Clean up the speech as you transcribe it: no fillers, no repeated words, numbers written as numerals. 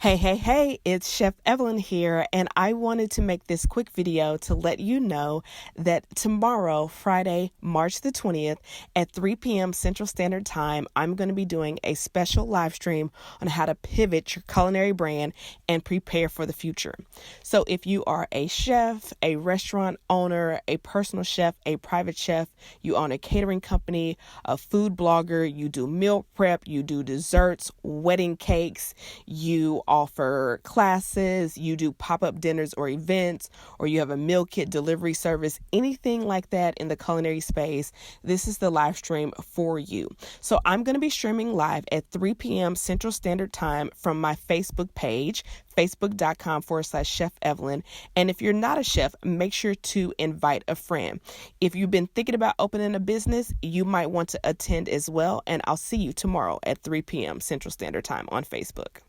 Hey, it's Chef Evelyn here, and I wanted to make this quick video to let you know that tomorrow, Friday, March the 20th, at 3 p.m. Central Standard Time, I'm going to be doing a special live stream on how to pivot your culinary brand and prepare for the future. So if you are a chef, a restaurant owner, a personal chef, a private chef, you own a catering company, a food blogger, you do meal prep, you do desserts, wedding cakes, you offer classes, you do pop-up dinners or events, or you have a meal kit delivery service, anything like that in the culinary space, this is the live stream for you. So I'm going to be streaming live at 3 p.m. Central Standard Time from my Facebook page, facebook.com/Chef Evelyn. And if you're not a chef, make sure to invite a friend. If you've been thinking about opening a business, you might want to attend as well. And I'll see you tomorrow at 3 p.m. Central Standard Time on Facebook.